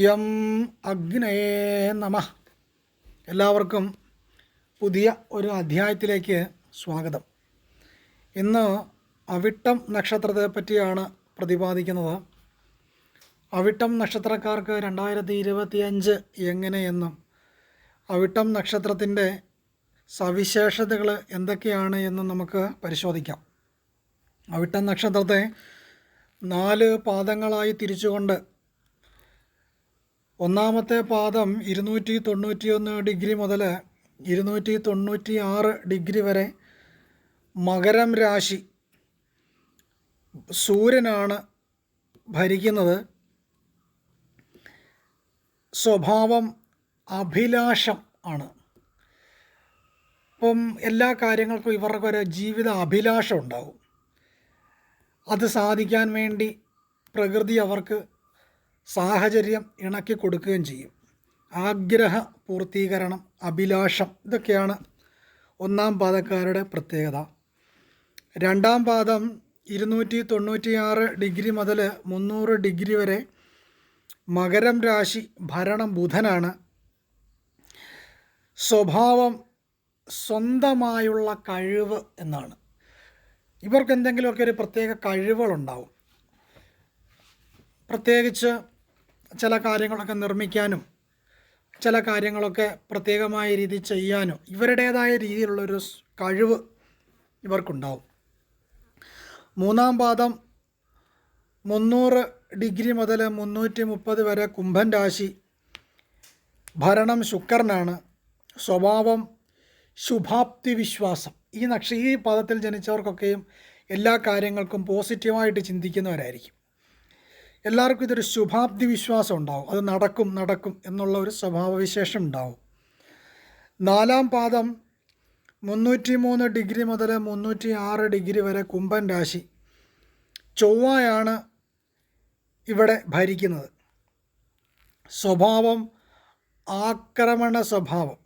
യം അഗ്നയേ നമഃ. എല്ലാവർക്കും പുതിയ ഒരു അധ്യായത്തിലേക്ക് സ്വാഗതം. ഇന്ന് അവിട്ടം നക്ഷത്രത്തെ പറ്റിയാണ് പ്രതിപാദിക്കുന്നത്. അവിട്ടം നക്ഷത്രക്കാർക്ക് 2025 എങ്ങനെയെന്നും അവിട്ടം നക്ഷത്രത്തിൻ്റെ സവിശേഷതകൾ എന്തൊക്കെയാണ് എന്നും നമുക്ക് പരിശോധിക്കാം. അവിട്ടം നക്ഷത്രത്തെ 4 പാദങ്ങളായി തിരിച്ചുകൊണ്ട് ഒന്നാമത്തെ പാദം 291 ഡിഗ്രി മുതൽ 296 ഡിഗ്രി വരെ മകരം രാശി സൂര്യനാണ് ഭരിക്കുന്നത്. സ്വഭാവം അഭിലാഷം ആണ്. അപ്പം എല്ലാ കാര്യങ്ങൾക്കും ഇവർക്കൊരു ജീവിത അഭിലാഷം ഉണ്ടാവും. അത് സാധിക്കാൻ വേണ്ടി പ്രകൃതി അവർക്ക് സാഹചര്യം ഇണക്കി കൊടുക്കുകയും ചെയ്യും. ആഗ്രഹ പൂർത്തീകരണം, അഭിലാഷം, ഇതൊക്കെയാണ് ഒന്നാം പാദക്കാരുടെ പ്രത്യേകത. രണ്ടാം പാദം 296 ഡിഗ്രി മുതൽ 300 ഡിഗ്രി വരെ മകരം രാശി ഭരണം ബുധനാണ്. സ്വഭാവം സ്വന്തമായുള്ള കഴിവ് എന്നാണ്. ഇവർക്ക് എന്തെങ്കിലുമൊക്കെ ഒരു പ്രത്യേക കഴിവുകളുണ്ടാവും. പ്രത്യേകിച്ച് ചില കാര്യങ്ങളൊക്കെ നിർമ്മിക്കാനും ചില കാര്യങ്ങളൊക്കെ പ്രത്യേകമായ രീതിയിൽ ചെയ്യാനും ഇവരുടേതായ രീതിയിലുള്ളൊരു കഴിവ് ഇവർക്കുണ്ടാവും. മൂന്നാം പാദം 300 ഡിഗ്രി മുതൽ 330 വരെ കുംഭൻ രാശി ഭരണം ശുക്രനാണ്. സ്വഭാവം ശുഭാപ്തി വിശ്വാസം. ഈ പദത്തിൽ ജനിച്ചവർക്കൊക്കെയും എല്ലാ കാര്യങ്ങൾക്കും പോസിറ്റീവായിട്ട് ചിന്തിക്കുന്നവരായിരിക്കും. എല്ലാവർക്കും ഇതൊരു ശുഭാപ്തി വിശ്വാസം ഉണ്ടാവും. അത് നടക്കും എന്നുള്ള ഒരു സ്വഭാവവിശേഷം ഉണ്ടാവും. നാലാം പാദം 303 ഡിഗ്രി മുതൽ 306 ഡിഗ്രി വരെ കുംഭൻ രാശി ചൊവ്വയാണ് ഇവിടെ ഭരിക്കുന്നത്. സ്വഭാവം ആക്രമണ സ്വഭാവം.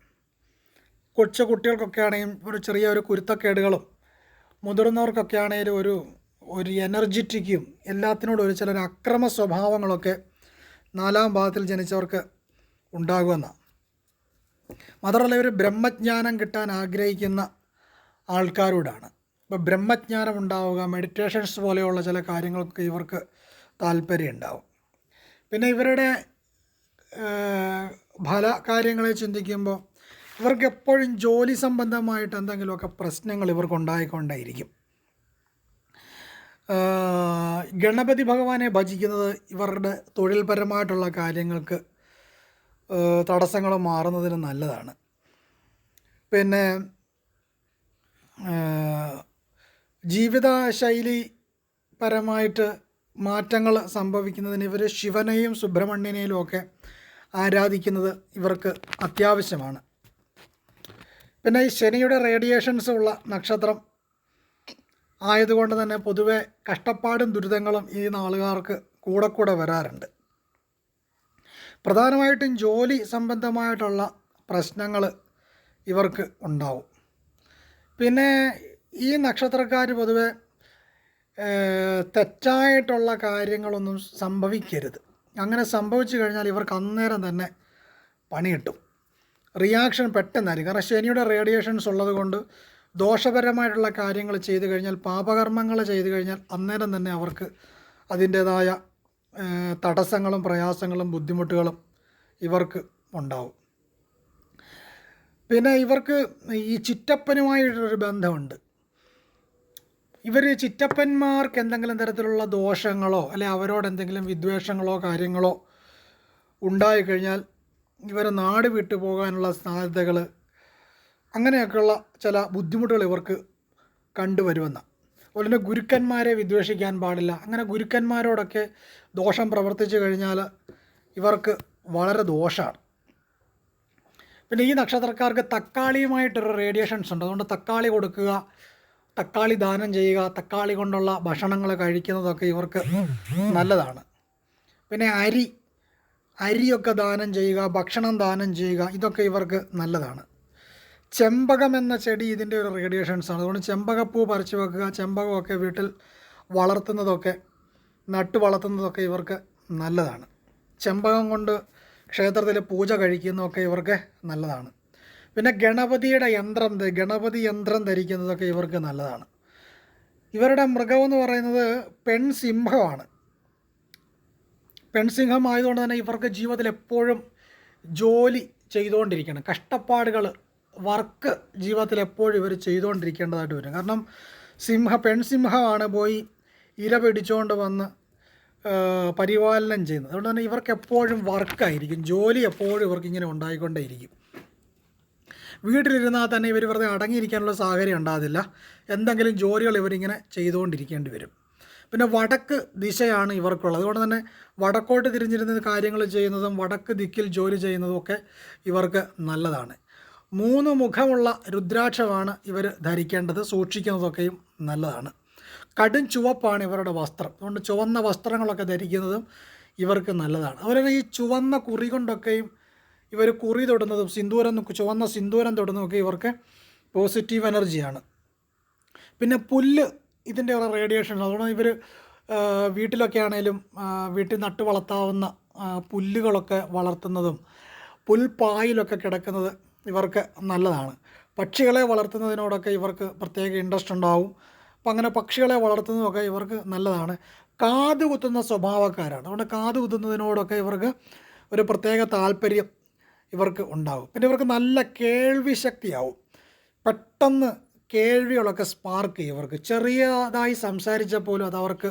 കൊച്ചു കുട്ടികൾക്കൊക്കെ ആണെങ്കിലും ഒരു ചെറിയ ഒരു കുരുത്തക്കേടുകളും മുതിർന്നവർക്കൊക്കെ ആണെങ്കിലും ഒരു എനർജറ്റിക്കും എല്ലാത്തിനോടും ഒരു ചിലർ അക്രമ സ്വഭാവങ്ങളൊക്കെ നാലാം ഭാവത്തിൽ ജനിച്ചവർക്ക് ഉണ്ടാകുമെന്നാണ്. മാത്രമല്ല ഇവർ ബ്രഹ്മജ്ഞാനം കിട്ടാൻ ആഗ്രഹിക്കുന്ന ആൾക്കാരോടാണ്. ഇപ്പോൾ ബ്രഹ്മജ്ഞാനം ഉണ്ടാവുക, മെഡിറ്റേഷൻസ് പോലെയുള്ള ചില കാര്യങ്ങളൊക്കെ ഇവർക്ക് താല്പര്യം ഉണ്ടാവും. പിന്നെ ഇവരുടെ ഫല കാര്യങ്ങളെ ചിന്തിക്കുമ്പോൾ ഇവർക്ക് എപ്പോഴും ജോലി സംബന്ധമായിട്ട് എന്തെങ്കിലുമൊക്കെ പ്രശ്നങ്ങൾ ഇവർക്കുണ്ടായിക്കൊണ്ടേയിരിക്കും. ഗണപതി ഭഗവാനെ ഭജിക്കുന്നത് ഇവരുടെ തൊഴിൽപരമായിട്ടുള്ള കാര്യങ്ങൾക്ക് തടസ്സങ്ങൾ മാറുന്നതിന് നല്ലതാണ്. പിന്നെ ജീവിതശൈലി പരമായിട്ട് മാറ്റങ്ങൾ സംഭവിക്കുന്നതിന് ഇവർ ശിവനെയും സുബ്രഹ്മണ്യനെയും ഒക്കെ ആരാധിക്കുന്നത് ഇവർക്ക് അത്യാവശ്യമാണ്. പിന്നെ ഈ ശനിയുടെ റേഡിയേഷൻസ് ഉള്ള നക്ഷത്രം ആയതുകൊണ്ട് തന്നെ പൊതുവെ കഷ്ടപ്പാടും ദുരിതങ്ങളും ഈ നാളുകാർക്ക് കൂടെ വരാറുണ്ട്. പ്രധാനമായിട്ടും ജോലി സംബന്ധമായിട്ടുള്ള പ്രശ്നങ്ങൾ ഇവർക്ക് ഉണ്ടാവും. പിന്നെ ഈ നക്ഷത്രക്കാർ പൊതുവെ തെറ്റായിട്ടുള്ള കാര്യങ്ങളൊന്നും സംഭവിക്കരുത്. അങ്ങനെ സംഭവിച്ചു കഴിഞ്ഞാൽ ഇവർക്ക് അന്നേരം തന്നെ പണി കിട്ടും. റിയാക്ഷൻ പെട്ടെന്നായിരിക്കും. കാരണം ശനിയുടെ റേഡിയേഷൻസ് ഉള്ളത് കൊണ്ട് ദോഷപരമായിട്ടുള്ള കാര്യങ്ങൾ ചെയ്തു കഴിഞ്ഞാൽ, പാപകർമ്മങ്ങൾ ചെയ്തു കഴിഞ്ഞാൽ അന്നേരം തന്നെ അവർക്ക് അതിൻ്റേതായ തടസ്സങ്ങളും പ്രയാസങ്ങളും ബുദ്ധിമുട്ടുകളും ഇവർക്ക് ഉണ്ടാവും. പിന്നെ ഇവർക്ക് ഈ ചിറ്റപ്പനുമായിട്ടൊരു ബന്ധമുണ്ട്. ഇവർ ചിറ്റപ്പന്മാർക്ക് എന്തെങ്കിലും തരത്തിലുള്ള ദോഷങ്ങളോ അല്ലെ അവരോട് എന്തെങ്കിലും വിദ്വേഷങ്ങളോ കാര്യങ്ങളോ ഉണ്ടായിക്കഴിഞ്ഞാൽ ഇവർ നാട് വിട്ടു പോകാനുള്ള സാധ്യതകൾ, അങ്ങനെയൊക്കെയുള്ള ചില ബുദ്ധിമുട്ടുകൾ ഇവർക്ക് കണ്ടുവരുമെന്നാണ്. അതുപോലെ തന്നെ ഗുരുക്കന്മാരെ വിദ്വേഷിക്കാൻ പാടില്ല. അങ്ങനെ ഗുരുക്കന്മാരോടൊക്കെ ദോഷം പ്രവർത്തിച്ചു കഴിഞ്ഞാൽ ഇവർക്ക് വളരെ ദോഷമാണ്. പിന്നെ ഈ നക്ഷത്രക്കാർക്ക് തക്കാളിയുമായിട്ടൊരു റേഡിയേഷൻസ് ഉണ്ട്. അതുകൊണ്ട് തക്കാളി കൊടുക്കുക, തക്കാളി ദാനം ചെയ്യുക, തക്കാളി കൊണ്ടുള്ള ഭക്ഷണങ്ങൾ കഴിക്കുന്നതൊക്കെ ഇവർക്ക് നല്ലതാണ്. പിന്നെ അരിയൊക്കെ ദാനം ചെയ്യുക, ഭക്ഷണം ദാനം ചെയ്യുക, ഇതൊക്കെ ഇവർക്ക് നല്ലതാണ്. ചെമ്പകം എന്ന ചെടി ഇതിൻ്റെ ഒരു റേഡിയേഷൻസാണ്. അതുകൊണ്ട് ചെമ്പകപ്പൂ പറിച്ചു വെക്കുക, ചെമ്പകമൊക്കെ വീട്ടിൽ വളർത്തുന്നതൊക്കെ നട്ടു വളർത്തുന്നതൊക്കെ ഇവർക്ക് നല്ലതാണ്. ചെമ്പകം കൊണ്ട് ക്ഷേത്രത്തിൽ പൂജ കഴിക്കുന്നതൊക്കെ ഇവർക്ക് നല്ലതാണ്. പിന്നെ ഗണപതി യന്ത്രം ധരിക്കുന്നതൊക്കെ ഇവർക്ക് നല്ലതാണ്. ഇവരുടെ മൃഗമെന്ന് പറയുന്നത് പെൺസിംഹമാണ്. പെൺസിംഹം ആയതുകൊണ്ട് തന്നെ ഇവർക്ക് ജീവിതത്തിൽ എപ്പോഴും ജോലി ചെയ്തുകൊണ്ടിരിക്കണം, കഷ്ടപ്പാടുകൾ, വർക്ക് ജീവിതത്തിൽ എപ്പോഴും ഇവർ ചെയ്തുകൊണ്ടിരിക്കേണ്ടതായിട്ട് വരും. കാരണം പെൺസിംഹമാണ് പോയി ഇര പിടിച്ചുകൊണ്ട് വന്ന് പരിപാലനം ചെയ്യുന്നത്. അതുകൊണ്ട് തന്നെ ഇവർക്ക് എപ്പോഴും വർക്കായിരിക്കും, ജോലി എപ്പോഴും ഇവർക്ക് ഇങ്ങനെ ഉണ്ടായിക്കൊണ്ടേയിരിക്കും. വീട്ടിലിരുന്നാൽ തന്നെ ഇവർ വെറുതെ അടങ്ങിയിരിക്കാനുള്ള സാഹചര്യം ഉണ്ടാകില്ല, എന്തെങ്കിലും ജോലികൾ ഇവരിങ്ങനെ ചെയ്തുകൊണ്ടിരിക്കേണ്ടി വരും. പിന്നെ വടക്ക് ദിശയാണ് ഇവർക്കുള്ളത്. അതുകൊണ്ട് തന്നെ വടക്കോട്ട് തിരിഞ്ഞിരുന്ന കാര്യങ്ങൾ ചെയ്യുന്നതും വടക്ക് ദിക്കിൽ ജോലി ചെയ്യുന്നതും ഒക്കെ ഇവർക്ക് നല്ലതാണ്. 3 മുഖമുള്ള രുദ്രാക്ഷമാണ് ഇവർ ധരിക്കേണ്ടത്, സൂക്ഷിക്കുന്നതൊക്കെയും നല്ലതാണ്. കടും ചുവപ്പാണ് ഇവരുടെ വസ്ത്രം. അതുകൊണ്ട് ചുവന്ന വസ്ത്രങ്ങളൊക്കെ ധരിക്കുന്നതും ഇവർക്ക് നല്ലതാണ്. അതുപോലെ തന്നെ ഈ ചുവന്ന കുറി കൊണ്ടൊക്കെയും ഇവർ കുറി തൊടുന്നതും ചുവന്ന സിന്ദൂരം തൊടുന്നതൊക്കെ ഇവർക്ക് പോസിറ്റീവ് എനർജിയാണ്. പിന്നെ പുല്ല് ഇതിൻ്റെ ഒരു റേഡിയേഷൻ. അതുകൊണ്ട് ഇവർ വീട്ടിലൊക്കെ ആണെങ്കിലും വീട്ടിൽ നട്ടു വളർത്താവുന്ന പുല്ലുകളൊക്കെ വളർത്തുന്നതും പുൽപ്പായിലൊക്കെ കിടക്കുന്നത് ഇവർക്ക് നല്ലതാണ്. പക്ഷികളെ വളർത്തുന്നതിനോടൊക്കെ ഇവർക്ക് പ്രത്യേക ഇൻട്രസ്റ്റ് ഉണ്ടാവും. അപ്പം അങ്ങനെ പക്ഷികളെ വളർത്തുന്നതൊക്കെ ഇവർക്ക് നല്ലതാണ്. കാത് കുത്തുന്ന സ്വഭാവക്കാരാണ്. അതുകൊണ്ട് കാത് കുത്തുന്നതിനോടൊക്കെ ഇവർക്ക് ഒരു പ്രത്യേക താല്പര്യം ഇവർക്ക് ഉണ്ടാവും. പിന്നെ ഇവർക്ക് നല്ല കേൾവി ശക്തിയാവും. പെട്ടെന്ന് കേൾവികളൊക്കെ സ്പാർക്ക് ചെയ്യും. ഇവർക്ക് ചെറിയതായി സംസാരിച്ചാൽ പോലും അതവർക്ക്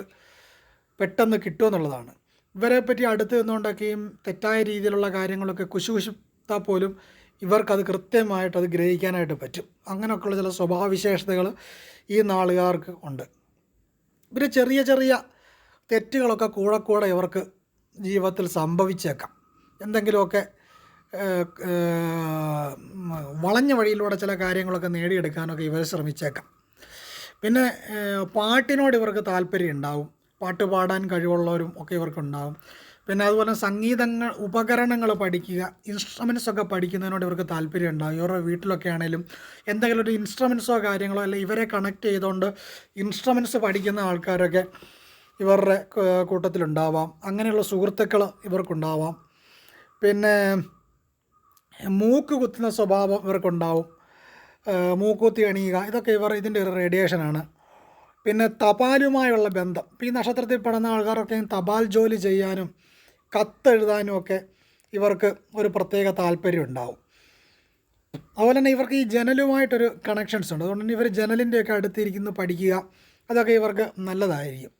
പെട്ടെന്ന് കിട്ടുമെന്നുള്ളതാണ്. ഇവരെ പറ്റി അടുത്ത് നിന്നുകൊണ്ടൊക്കെയും തെറ്റായ രീതിയിലുള്ള കാര്യങ്ങളൊക്കെ കുശുകുശുത്താൽ പോലും ഇവർക്കത് കൃത്യമായിട്ട് അത് ഗ്രഹിക്കാനായിട്ട് പറ്റും. അങ്ങനെയൊക്കെയുള്ള ചില സ്വഭാവവിശേഷതകൾ ഈ നാളുകാർക്ക് ഉണ്ട്. ഇവർ ചെറിയ ചെറിയ തെറ്റുകളൊക്കെ കൂടെ ഇവർക്ക് ജീവിതത്തിൽ സംഭവിച്ചേക്കാം. എന്തെങ്കിലുമൊക്കെ വളഞ്ഞ വഴിയിലൂടെ ചില കാര്യങ്ങളൊക്കെ നേടിയെടുക്കാനൊക്കെ ഇവർ ശ്രമിച്ചേക്കാം. പിന്നെ പാട്ടിനോട് ഇവർക്ക് താല്പര്യം ഉണ്ടാവും. പാട്ട് പാടാൻ കഴിവുള്ളവരും ഒക്കെ ഇവർക്കുണ്ടാവും. പിന്നെ അതുപോലെ ഉപകരണങ്ങൾ പഠിക്കുക, ഇൻസ്ട്രുമെൻറ്റ്സൊക്കെ പഠിക്കുന്നതിനോട് ഇവർക്ക് താല്പര്യം ഉണ്ടാകും. ഇവരുടെ വീട്ടിലൊക്കെ ആണെങ്കിലും എന്തെങ്കിലും ഒരു ഇൻസ്ട്രുമെൻറ്റ്സോ കാര്യങ്ങളോ അല്ലെങ്കിൽ ഇവരെ കണക്ട് ചെയ്തുകൊണ്ട് ഇൻസ്ട്രുമെൻറ്റ്സ് പഠിക്കുന്ന ആൾക്കാരൊക്കെ ഇവരുടെ കൂട്ടത്തിലുണ്ടാവാം. അങ്ങനെയുള്ള സുഹൃത്തുക്കൾ ഇവർക്കുണ്ടാവാം. പിന്നെ മൂക്ക് കുത്തുന്ന സ്വഭാവം ഇവർക്കുണ്ടാവും. മൂക്കുത്തി അണിയുക, ഇതൊക്കെ ഇതിൻ്റെ ഒരു റേഡിയേഷനാണ്. പിന്നെ തപാലുമായുള്ള ബന്ധം. ഇപ്പോൾ ഈ നക്ഷത്രത്തിൽ പെടുന്ന ആൾക്കാരൊക്കെ തപാൽ ജോലി ചെയ്യാനും കത്തെഴുതാനും ഒക്കെ ഇവർക്ക് ഒരു പ്രത്യേക താല്പര്യം ഉണ്ടാവും. അതുപോലെ തന്നെ ഇവർക്ക് ഈ ജനലുമായിട്ടൊരു കണക്ഷൻസ് ഉണ്ട്. അതുകൊണ്ട് തന്നെ ഇവർ ജനലിൻ്റെയൊക്കെ അടുത്തിരിക്കുന്നു പഠിക്കുക, അതൊക്കെ ഇവർക്ക് നല്ലതായിരിക്കും.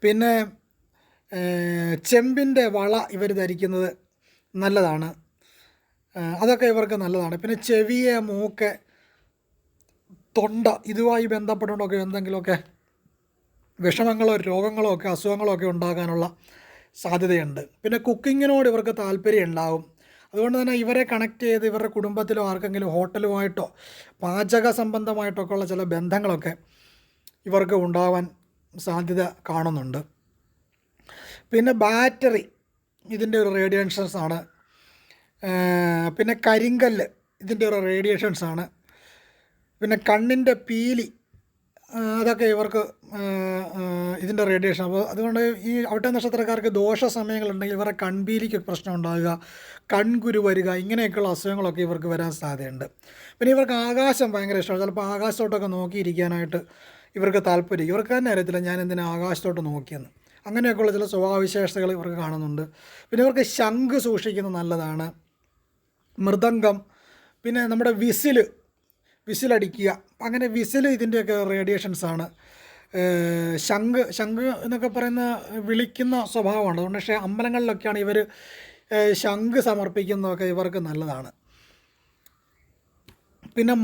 പിന്നെ ചെമ്പിൻ്റെ വള ഇവർ ധരിക്കുന്നത് നല്ലതാണ്, അതൊക്കെ ഇവർക്ക് നല്ലതാണ്. പിന്നെ ചെവിയെ, മൂക്ക്, തൊണ്ട ഇതുമായി ബന്ധപ്പെട്ടുകൊണ്ടൊക്കെ എന്തെങ്കിലുമൊക്കെ വിഷമങ്ങളോ രോഗങ്ങളോ ഒക്കെ അസുഖങ്ങളോ ഒക്കെ ഉണ്ടാകാനുള്ള സാധ്യതയുണ്ട്. പിന്നെ കുക്കിങ്ങിനോട് ഇവർക്ക് താല്പര്യം ഉണ്ടാവും. അതുകൊണ്ട് തന്നെ ഇവരെ കണക്ട് ചെയ്ത് ഇവരുടെ കുടുംബത്തിലോ ആർക്കെങ്കിലും ഹോട്ടലുമായിട്ടോ പാചക സംബന്ധമായിട്ടൊക്കെ ഉള്ള ചില ബന്ധങ്ങളൊക്കെ ഇവർക്ക് ഉണ്ടാവാൻ സാധ്യത കാണുന്നുണ്ട്. പിന്നെ ബാറ്ററി ഇതിൻ്റെ ഒരു റേഡിയേഷൻസാണ്. പിന്നെ കരിങ്കല്ല് ഇതിൻ്റെ ഒരു റേഡിയേഷൻസാണ്. പിന്നെ കണ്ണിൻ്റെ പീലി, അതൊക്കെ ഇവർക്ക് ഇതിൻ്റെ റേഡിയേഷൻ. അപ്പോൾ അതുകൊണ്ട് ഈ അവിട്ട നക്ഷത്രക്കാർക്ക് ദോഷ സമയങ്ങളുണ്ടെങ്കിൽ ഇവരുടെ കൺപീലിക്ക് പ്രശ്നം ഉണ്ടാകുക, കൺകുരു വരിക, ഇങ്ങനെയൊക്കെയുള്ള അസുഖങ്ങളൊക്കെ ഇവർക്ക് വരാൻ സാധ്യതയുണ്ട്. പിന്നെ ഇവർക്ക് ആകാശം ഭയങ്കര ഇഷ്ടമാണ്. ചിലപ്പോൾ ആകാശത്തോട്ടൊക്കെ നോക്കിയിരിക്കാനായിട്ട് ഇവർക്ക് താല്പര്യം. ഇവർക്ക് തന്നെ അറിയത്തില്ല ഞാൻ എന്തിനാ ആകാശത്തോട്ട് നോക്കിയെന്ന്. അങ്ങനെയൊക്കെയുള്ള ചില സ്വഭാവവിശേഷതകൾ ഇവർക്ക് കാണുന്നുണ്ട്. പിന്നെ ഇവർക്ക് ശംഖ് സൂക്ഷിക്കുന്നത് നല്ലതാണ്, മൃദംഗം, പിന്നെ നമ്മുടെ വിസിലടിക്കുക, അങ്ങനെ വിസിൽ ഇതിൻ്റെയൊക്കെ റേഡിയേഷൻസാണ്. ശംഖ് എന്നൊക്കെ പറയുന്ന വിളിക്കുന്ന സ്വഭാവമാണ്. അതുകൊണ്ട് പക്ഷേ അമ്പലങ്ങളിലൊക്കെയാണ് ഇവർ ശംഖ് സമർപ്പിക്കുന്നതൊക്കെ ഇവർക്ക് നല്ലതാണ്. പിന്നെ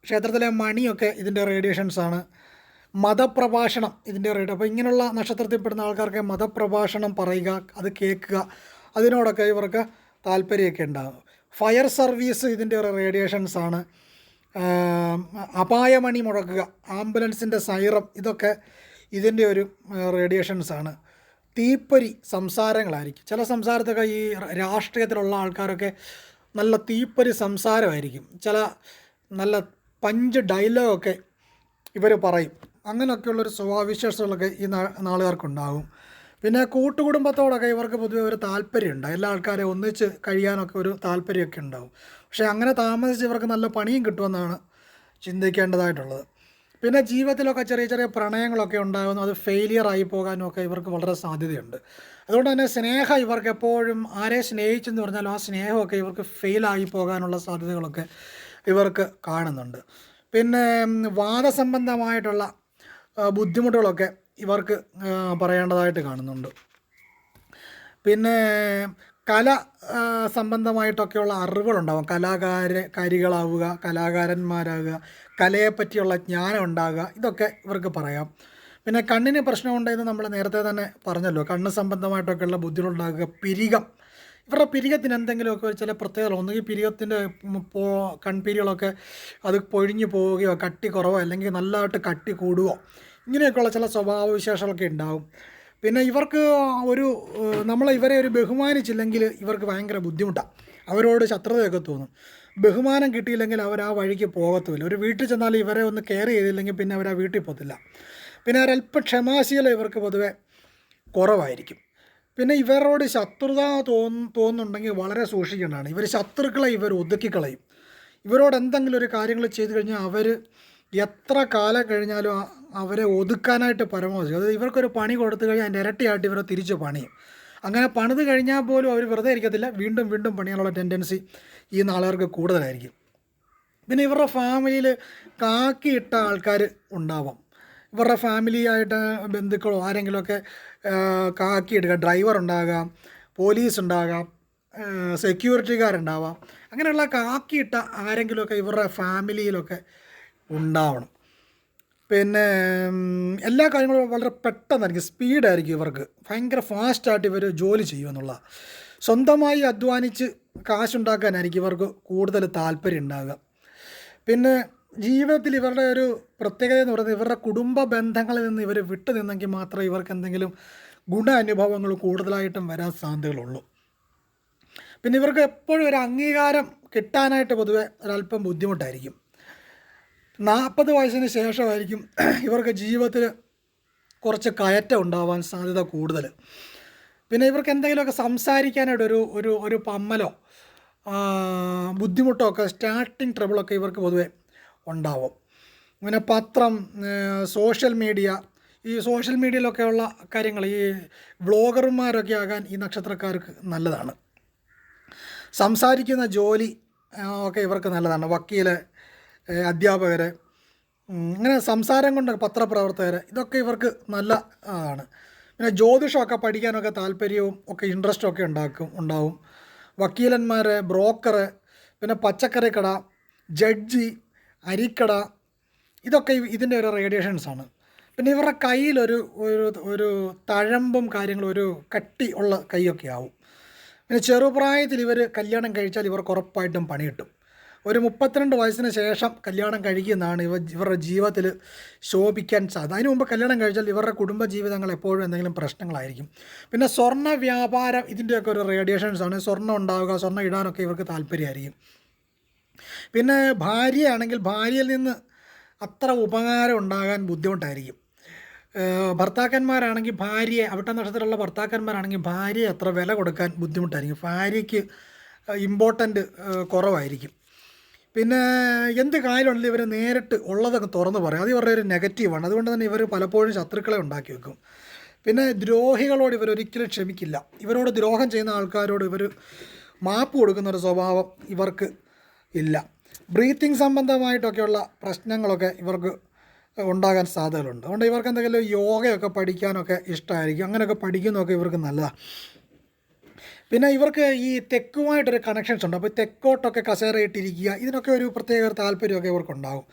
ക്ഷേത്രത്തിലെ മണിയൊക്കെ ഇതിൻ്റെ റേഡിയേഷൻസാണ്. മതപ്രഭാഷണം ഇതിൻ്റെ അപ്പോൾ ഇങ്ങനെയുള്ള നക്ഷത്രത്തിൽപ്പെടുന്ന ആൾക്കാർക്ക് മതപ്രഭാഷണം പറയുക, അത് കേൾക്കുക, അതിനോടൊക്കെ ഇവർക്ക് താല്പര്യമൊക്കെ ഉണ്ടാകും. ഫയർ സർവീസ് ഇതിൻ്റെ റേഡിയേഷൻസാണ്. അപായമണി മുഴക്കുക, ആംബുലൻസിൻ്റെ സൈറം, ഇതൊക്കെ ഇതിൻ്റെ ഒരു റേഡിയേഷൻസാണ്. തീപ്പൊരി സംസാരങ്ങളായിരിക്കും. ചില സംസാരത്തൊക്കെ ഈ രാഷ്ട്രീയത്തിലുള്ള ആൾക്കാരൊക്കെ നല്ല തീപ്പൊരി സംസാരമായിരിക്കും. ചില നല്ല പഞ്ച് ഡയലോഗൊക്കെ ഇവർ പറയും. അങ്ങനെയൊക്കെയുള്ളൊരു സ്വഭാവവിശേഷങ്ങളൊക്കെ ഈ നാളുകാർക്കുണ്ടാകും. പിന്നെ കൂട്ടുകുടുംബത്തോടൊക്കെ ഇവർക്ക് പൊതുവെ ഒരു താല്പര്യമുണ്ട്. എല്ലാ ആൾക്കാരെയും ഒന്നിച്ച് കഴിയാനൊക്കെ ഒരു താല്പര്യമൊക്കെ ഉണ്ടാവും. പക്ഷേ അങ്ങനെ താമസിച്ച് ഇവർക്ക് നല്ല പണിയും കിട്ടുമെന്നാണ് ചിന്തിക്കേണ്ടതായിട്ടുള്ളത്. പിന്നെ ജീവിതത്തിലൊക്കെ ചെറിയ ചെറിയ പ്രണയങ്ങളൊക്കെ ഉണ്ടാകുന്നു, അത് ഫെയിലിയർ ആയി പോകാനും ഒക്കെ ഇവർക്ക് വളരെ സാധ്യതയുണ്ട്. അതുകൊണ്ട് തന്നെ സ്നേഹം ഇവർക്ക് എപ്പോഴും ആരെ സ്നേഹിച്ചെന്ന് പറഞ്ഞാലും ആ സ്നേഹമൊക്കെ ഇവർക്ക് ഫെയിലായി പോകാനുള്ള സാധ്യതകളൊക്കെ ഇവർക്ക് കാണുന്നുണ്ട്. പിന്നെ വാദസംബന്ധമായിട്ടുള്ള ബുദ്ധിമുട്ടുകളൊക്കെ ഇവർക്ക് പറയേണ്ടതായിട്ട് കാണുന്നുണ്ട്. പിന്നെ കല സംബന്ധമായിട്ടൊക്കെയുള്ള അറിവുകളുണ്ടാകും. കാരികളാവുക, കലാകാരന്മാരാകുക, കലയെപ്പറ്റിയുള്ള ജ്ഞാനം ഉണ്ടാകുക, ഇതൊക്കെ ഇവർക്ക് പറയാം. പിന്നെ കണ്ണിന് പ്രശ്നമുണ്ടെന്ന് നമ്മൾ നേരത്തെ തന്നെ പറഞ്ഞല്ലോ. കണ്ണ് സംബന്ധമായിട്ടൊക്കെയുള്ള ബുദ്ധിമുട്ടുണ്ടാകുക. പിരികം, ഇവരുടെ പിരികത്തിന് എന്തെങ്കിലുമൊക്കെ ചില പ്രത്യേകത, ഒന്നുകിൽ പിരികത്തിൻ്റെ കൺപീലികളൊക്കെ അത് പൊഴിഞ്ഞു പോവുകയോ കട്ടി കുറവോ അല്ലെങ്കിൽ നല്ലതായിട്ട് കട്ടി കൂടുകയോ ഇങ്ങനെയൊക്കെയുള്ള ചില സ്വഭാവവിശേഷങ്ങളൊക്കെ ഉണ്ടാകും. പിന്നെ ഇവർക്ക് ഇവരെ ഒരു ബഹുമാനിച്ചില്ലെങ്കിൽ ഇവർക്ക് ഭയങ്കര ബുദ്ധിമുട്ടാണ്. അവരോട് ശത്രുതയൊക്കെ തോന്നും. ബഹുമാനം കിട്ടിയില്ലെങ്കിൽ അവർ ആ വഴിക്ക് പോകത്തുമില്ല. ഒരു വീട്ടിൽ ചെന്നാൽ ഇവരെ ഒന്ന് കെയർ ചെയ്തില്ലെങ്കിൽ പിന്നെ അവർ ആ വീട്ടിൽ പോകത്തില്ല. പിന്നെ ഒരല്പം ക്ഷമാശീലം ഇവർക്ക് പൊതുവെ കുറവായിരിക്കും. പിന്നെ ഇവരോട് ശത്രുത തോന്നുന്നുണ്ടെങ്കിൽ വളരെ സൂക്ഷിക്കേണ്ടതാണ്. ഇവർ ശത്രുക്കളെ ഇവർ ഒതുക്കിക്കളയും. ഇവരോട് എന്തെങ്കിലും ഒരു കാര്യങ്ങൾ ചെയ്തു കഴിഞ്ഞാൽ അവർ എത്ര കാലം കഴിഞ്ഞാലും അവരെ ഒതുക്കാനായിട്ട് പരമാവധി, അതായത് ഇവർക്കൊരു പണി കൊടുത്തു കഴിഞ്ഞാൽ അതിൻ്റെ ഇരട്ടിയായിട്ട് ഇവരെ തിരിച്ച് പണിയും. അങ്ങനെ പണിത് കഴിഞ്ഞാൽ പോലും അവർ വെറുതെ ഇരിക്കത്തില്ല, വീണ്ടും വീണ്ടും പണിയാനുള്ള ടെൻഡൻസി ഈ നാളുകാർക്ക് കൂടുതലായിരിക്കും. പിന്നെ ഇവരുടെ ഫാമിലിയിൽ കാക്കിയിട്ട ആൾക്കാർ ഉണ്ടാവാം. ഇവരുടെ ഫാമിലിയായിട്ട് ബന്ധുക്കളോ ആരെങ്കിലുമൊക്കെ കാക്കിയെടുക്കുക. ഡ്രൈവർ ഉണ്ടാകാം, പോലീസ് ഉണ്ടാകാം, സെക്യൂരിറ്റിക്കാരുണ്ടാവാം. അങ്ങനെയുള്ള കാക്കിയിട്ട ആരെങ്കിലുമൊക്കെ ഇവരുടെ ഫാമിലിയിലൊക്കെ ഉണ്ടാവണം. പിന്നെ എല്ലാ കാര്യങ്ങളും വളരെ പെട്ടെന്നായിരിക്കും, സ്പീഡായിരിക്കും ഇവർക്ക്. ഭയങ്കര ഫാസ്റ്റായിട്ട് ഇവർ ജോലി ചെയ്യുമെന്നുള്ള, സ്വന്തമായി അധ്വാനിച്ച് കാശുണ്ടാക്കാനായിരിക്കും ഇവർക്ക് കൂടുതൽ താല്പര്യം ഉണ്ടാകുക. പിന്നെ ജീവിതത്തിൽ ഇവരുടെ ഒരു പ്രത്യേകത എന്ന് പറയുന്നത് ഇവരുടെ കുടുംബ ബന്ധങ്ങളിൽ നിന്ന് ഇവർ വിട്ടു നിന്നെങ്കിൽ മാത്രമേ ഇവർക്ക് എന്തെങ്കിലും ഗുണാനുഭവങ്ങൾ കൂടുതലായിട്ടും വരാൻ സാധ്യതകളുള്ളൂ. പിന്നെ ഇവർക്ക് എപ്പോഴും ഒരു അംഗീകാരം കിട്ടാനായിട്ട് പൊതുവെ ഒരല്പം ബുദ്ധിമുട്ടായിരിക്കും. 40 വയസ്സിന് ശേഷമായിരിക്കും ഇവർക്ക് ജീവിതത്തിൽ കുറച്ച് കയറ്റം ഉണ്ടാവാൻ സാധ്യത കൂടുതൽ. പിന്നെ ഇവർക്ക് എന്തെങ്കിലുമൊക്കെ സംസാരിക്കാനായിട്ട് ഒരു പമ്മലോ ബുദ്ധിമുട്ടോ ഒക്കെ, സ്റ്റാർട്ടിങ് ട്രബിളൊക്കെ ഇവർക്ക് പൊതുവെ ഉണ്ടാവും. പിന്നെ പത്രം, സോഷ്യൽ മീഡിയയിലൊക്കെ ഉള്ള കാര്യങ്ങൾ, ഈ വ്ളോഗർമാരൊക്കെ ആകാൻ ഈ നക്ഷത്രക്കാർക്ക് നല്ലതാണ്. സംസാരിക്കുന്ന ജോലി ഒക്കെ ഇവർക്ക് നല്ലതാണ്. വക്കീല്, അധ്യാപകർ, ഇങ്ങനെ സംസാരം കൊണ്ട് പത്രപ്രവർത്തകർ, ഇതൊക്കെ ഇവർക്ക് നല്ല ആണ്. പിന്നെ ജ്യോതിഷമൊക്കെ പഠിക്കാനൊക്കെ താല്പര്യവും ഒക്കെ ഇൻട്രസ്റ്റും ഒക്കെ ഉണ്ടാവും. വക്കീലന്മാർ, ബ്രോക്കർ, പിന്നെ പച്ചക്കറി കട, ജഡ്ജി, അരിക്കട, ഇതൊക്കെ ഇതിൻ്റെ ഒരു റേഡിയേഷൻസാണ്. പിന്നെ ഇവരുടെ കയ്യിലൊരു ഒരു തഴമ്പും കാര്യങ്ങളും, ഒരു കട്ടി ഉള്ള കൈയൊക്കെ ആവും. പിന്നെ ചെറുപ്രായത്തിൽ ഇവർ കല്യാണം കഴിച്ചാൽ ഇവർക്ക് ഉറപ്പായിട്ടും പണി കിട്ടും. ഒരു 32 വയസ്സിന് ശേഷം കല്യാണം കഴിക്കുന്നതാണ് ഇവരുടെ ജീവിതത്തിൽ ശോഭിക്കാൻ സാധ്യത. അതിനു മുമ്പ് കല്യാണം കഴിച്ചാൽ ഇവരുടെ കുടുംബജീവിതങ്ങൾ എപ്പോഴും എന്തെങ്കിലും പ്രശ്നങ്ങളായിരിക്കും. പിന്നെ സ്വർണ്ണ വ്യാപാരം, ഇതിൻ്റെയൊക്കെ ഒരു റേഡിയേഷൻസാണ്. സ്വർണ്ണം ഉണ്ടാവുക, സ്വർണ്ണം ഇടാനൊക്കെ ഇവർക്ക് താല്പര്യമായിരിക്കും. പിന്നെ ഭാര്യയാണെങ്കിൽ ഭാര്യയിൽ നിന്ന് അത്ര ഉപകാരം ഉണ്ടാകാൻ ബുദ്ധിമുട്ടായിരിക്കും. ഭർത്താക്കന്മാരാണെങ്കിൽ അവിട്ട നക്ഷത്രത്തിലുള്ള ഭർത്താക്കന്മാരാണെങ്കിൽ ഭാര്യയെ അത്ര വില കൊടുക്കാൻ ബുദ്ധിമുട്ടായിരിക്കും. ഭാര്യയ്ക്ക് ഇമ്പോർട്ടൻ്റ് കുറവായിരിക്കും. പിന്നെ എന്ത് കാര്യമുണ്ടെങ്കിലും ഇവർ നേരിട്ട് ഉള്ളതൊക്കെ തുറന്ന് പറയും. അത് ഇവരുടെ ഒരു നെഗറ്റീവാണ്. അതുകൊണ്ട് തന്നെ ഇവർ പലപ്പോഴും ശത്രുക്കളെ ഉണ്ടാക്കി വെക്കും. പിന്നെ ദ്രോഹികളോട് ഇവരൊരിക്കലും ക്ഷമിക്കില്ല. ഇവരോട് ദ്രോഹം ചെയ്യുന്ന ആൾക്കാരോട് ഇവർ മാപ്പ് കൊടുക്കുന്നൊരു സ്വഭാവം ഇവർക്ക് ഇല്ല. ബ്രീത്തിങ് സംബന്ധമായിട്ടൊക്കെയുള്ള പ്രശ്നങ്ങളൊക്കെ ഇവർക്ക് ഉണ്ടാകാൻ സാധ്യതകളുണ്ട്. അതുകൊണ്ട് ഇവർക്ക് എന്തെങ്കിലും യോഗയൊക്കെ പഠിക്കാനൊക്കെ ഇഷ്ടമായിരിക്കും. അങ്ങനെയൊക്കെ പഠിക്കുന്നതൊക്കെ ഇവർക്ക് നല്ലതാണ്. പിന്നെ ഇവർക്ക് ഈ തെക്കുമായിട്ടൊരു കണക്ഷൻസ് ഉണ്ട്. അപ്പോൾ തെക്കോട്ടൊക്കെ കസേരയിട്ടിരിക്കുക, ഇതിനൊക്കെ ഒരു പ്രത്യേക താല്പര്യമൊക്കെ ഇവർക്കുണ്ടാകും.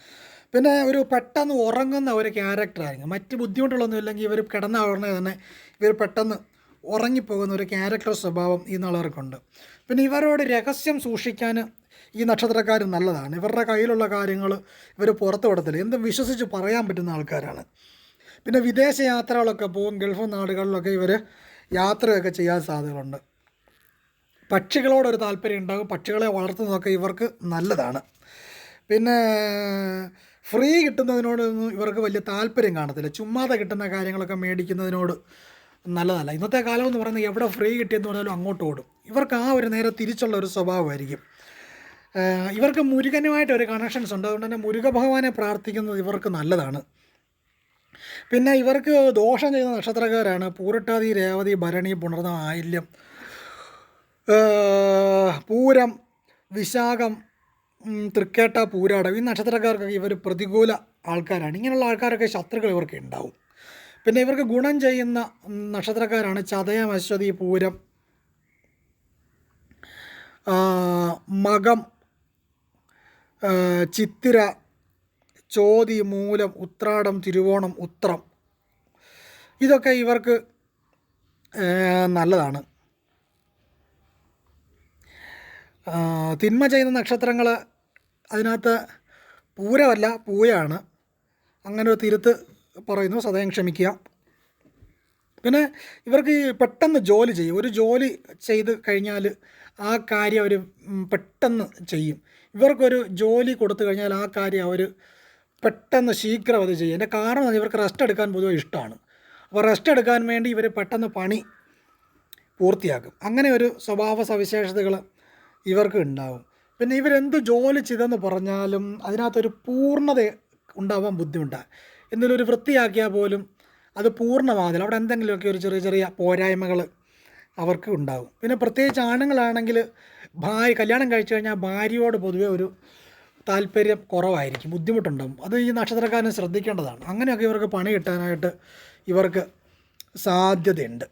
പിന്നെ ഒരു പെട്ടെന്ന് ഉറങ്ങുന്ന ഒരു ക്യാരക്ടറായിരിക്കും. മറ്റ് ബുദ്ധിമുട്ടുകളൊന്നും ഇല്ലെങ്കിൽ ഇവർ കിടന്ന ഉടനെ തന്നെ ഇവർ പെട്ടെന്ന് ഉറങ്ങിപ്പോകുന്ന ഒരു ക്യാരക്ടർ സ്വഭാവം ഈ നാളുകാർക്കുണ്ട്. പിന്നെ ഇവരോട് രഹസ്യം സൂക്ഷിക്കാൻ ഈ നക്ഷത്രക്കാർ നല്ലതാണ്. ഇവരുടെ കയ്യിലുള്ള കാര്യങ്ങൾ ഇവർ പുറത്ത് വിടത്തില്ല. എന്തും വിശ്വസിച്ച് പറയാൻ പറ്റുന്ന ആൾക്കാരാണ്. പിന്നെ വിദേശ യാത്രകളൊക്കെ പോകും. ഗൾഫ് നാടുകളിലൊക്കെ ഇവർ യാത്രയൊക്കെ ചെയ്യാൻ സാധ്യതകളുണ്ട്. പക്ഷികളോടൊരു താല്പര്യം ഉണ്ടാകും. പക്ഷികളെ വളർത്തുന്നതൊക്കെ ഇവർക്ക് നല്ലതാണ്. പിന്നെ ഫ്രീ കിട്ടുന്നതിനോടൊന്നും ഇവർക്ക് വലിയ താല്പര്യം കാണത്തില്ല. ചുമ്മാതെ കിട്ടുന്ന കാര്യങ്ങളൊക്കെ മേടിക്കുന്നതിനോട് നല്ലതല്ല. ഇന്നത്തെ കാലം എന്ന് പറയുന്നത് എവിടെ ഫ്രീ കിട്ടിയെന്ന് പറഞ്ഞാലും അങ്ങോട്ട് ഓടും. ഇവർക്ക് ആ ഒരു നേരെ തിരിച്ചുള്ള ഒരു സ്വഭാവമായിരിക്കും. ഇവർക്ക് മുരുകനുമായിട്ട് ഒരു കണക്ഷൻസ് ഉണ്ട്. അതുകൊണ്ട് തന്നെ മുരുക ഭഗവാനെ പ്രാർത്ഥിക്കുന്നത് ഇവർക്ക് നല്ലതാണ്. പിന്നെ ഇവർക്ക് ദോഷം ചെയ്യുന്ന നക്ഷത്രക്കാരാണ് പൂരട്ടാതി, രേവതി, ഭരണി, പുണർന്നം, ആയില്യം, പൂരം, വിശാഖം, തൃക്കേട്ട, പൂരാടം. ഈ നക്ഷത്രക്കാർക്കൊക്കെ ഇവർ പ്രതികൂല ആൾക്കാരാണ്. ഇങ്ങനെയുള്ള ആൾക്കാരൊക്കെ ശത്രുക്കൾ ഇവർക്ക് ഉണ്ടാവും. പിന്നെ ഇവർക്ക് ഗുണം ചെയ്യുന്ന നക്ഷത്രക്കാരാണ് ചതയം, അശ്വതി, പൂരം, മകം, ചിത്തിര, ചോതി, മൂലം, ഉത്രാടം, തിരുവോണം, ഉത്രം. ഇതൊക്കെ ഇവർക്ക് നല്ലതാണ്. തിന്മ ചെയ്യുന്ന നക്ഷത്രങ്ങൾ അതിനകത്ത് പൂരമല്ല, പൂയാണ്. അങ്ങനെ ഒരു തിരുത്ത് പറയുന്നു, സദയം ക്ഷമിക്കുക. പിന്നെ ഇവർക്ക് പെട്ടെന്ന് ജോലി ചെയ്യും. ഒരു ജോലി ചെയ്ത് കഴിഞ്ഞാൽ ആ കാര്യം അവർ പെട്ടെന്ന് ചെയ്യും. ഇവർക്കൊരു ജോലി കൊടുത്തു കഴിഞ്ഞാൽ ആ കാര്യം അവർ പെട്ടെന്ന് ശീഘ്രം അത് ചെയ്യും. അതിൻ്റെ കാരണം ഇവർക്ക് റെസ്റ്റ് എടുക്കാൻ പൊതുവെ ഇഷ്ടമാണ്. അപ്പോൾ റെസ്റ്റ് എടുക്കാൻ വേണ്ടി ഇവർ പെട്ടെന്ന് പണി പൂർത്തിയാക്കും. അങ്ങനെ ഒരു സ്വഭാവ സവിശേഷതകൾ ഇവർക്ക് ഉണ്ടാവും. പിന്നെ ഇവരെന്ത് ജോലി ചെയ്തെന്ന് പറഞ്ഞാലും അതിനകത്തൊരു പൂർണ്ണത ഉണ്ടാവാൻ ബുദ്ധിമുട്ടാണ്. എന്തെങ്കിലും ഒരു വൃത്തിയാക്കിയാൽ പോലും അത് പൂർണ്ണമാകില്ല. അവിടെ എന്തെങ്കിലുമൊക്കെ ഒരു ചെറിയ ചെറിയ പോരായ്മകൾ അവർക്ക് ഉണ്ടാകും. പിന്നെ പ്രത്യേകിച്ച് ആണുങ്ങളാണെങ്കിൽ കല്യാണം കഴിച്ചു കഴിഞ്ഞാൽ ഭാര്യയോട് പൊതുവെ ഒരു താല്പര്യം കുറവായിരിക്കും, ബുദ്ധിമുട്ടുണ്ടാകും. അത് ഈ നക്ഷത്രക്കാരനെ ശ്രദ്ധിക്കേണ്ടതാണ്. അങ്ങനെയൊക്കെ ഇവർക്ക് പണി കിട്ടാനായിട്ട് ഇവർക്ക് സാധ്യതയുണ്ട്.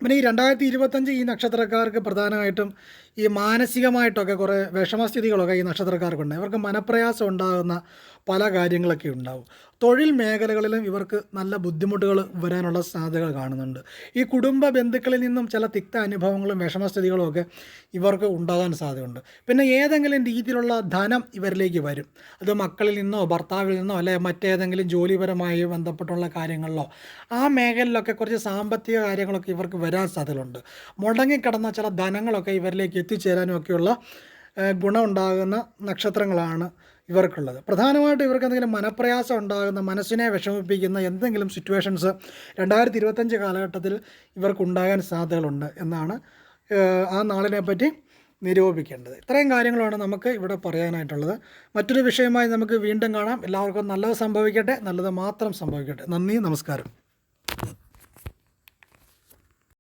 പിന്നെ ഈ 2025 ഈ നക്ഷത്രക്കാർക്ക് പ്രധാനമായിട്ടും ഈ മാനസികമായിട്ടൊക്കെ കുറേ വിഷമസ്ഥിതികളൊക്കെ ഈ നക്ഷത്രക്കാർക്കുണ്ട്. ഇവർക്ക് മനപ്രയാസം ഉണ്ടാകുന്ന പല കാര്യങ്ങളൊക്കെ ഉണ്ടാവും. തൊഴിൽ മേഖലകളിലും ഇവർക്ക് നല്ല ബുദ്ധിമുട്ടുകൾ വരാനുള്ള സാധ്യതകൾ കാണുന്നുണ്ട്. ഈ കുടുംബ ബന്ധുക്കളിൽ നിന്നും ചില തിക്ത അനുഭവങ്ങളും വിഷമസ്ഥിതികളും ഒക്കെ ഇവർക്ക് ഉണ്ടാകാൻ സാധ്യതയുണ്ട്. പിന്നെ ഏതെങ്കിലും രീതിയിലുള്ള ധനം ഇവരിലേക്ക് വരും. അത് മക്കളിൽ നിന്നോ ഭർത്താവിൽ നിന്നോ അല്ലെ മറ്റേതെങ്കിലും ജോലിപരമായി ബന്ധപ്പെട്ടുള്ള കാര്യങ്ങളിലോ ആ മേഖലയിലൊക്കെ കുറച്ച് സാമ്പത്തിക കാര്യങ്ങളൊക്കെ ഇവർക്ക് വരാൻ സാധ്യതയുണ്ട്. മുടങ്ങിക്കിടന്ന ചില ധനങ്ങളൊക്കെ ഇവരിലേക്ക് എത്തിച്ചേരാനും ഒക്കെയുള്ള ഗുണമുണ്ടാകുന്ന നക്ഷത്രങ്ങളാണ് ഇവർക്കുള്ളത്. പ്രധാനമായിട്ടും ഇവർക്ക് എന്തെങ്കിലും മനപ്രയാസം ഉണ്ടാകുന്ന, മനസ്സിനെ വിഷമിപ്പിക്കുന്ന എന്തെങ്കിലും സിറ്റുവേഷൻസ് 2025 കാലഘട്ടത്തിൽ ഇവർക്കുണ്ടാകാൻ സാധ്യതകളുണ്ട് എന്നാണ് ആ നാളിനെപ്പറ്റി നിരൂപിക്കേണ്ടത്. ഇത്രയും കാര്യങ്ങളാണ് നമുക്ക് ഇവിടെ പറയാനായിട്ടുള്ളത്. മറ്റൊരു വിഷയമായി നമുക്ക് വീണ്ടും കാണാം. എല്ലാവർക്കും നല്ലത് സംഭവിക്കട്ടെ, നല്ലത് മാത്രം സംഭവിക്കട്ടെ. നന്ദി, നമസ്കാരം.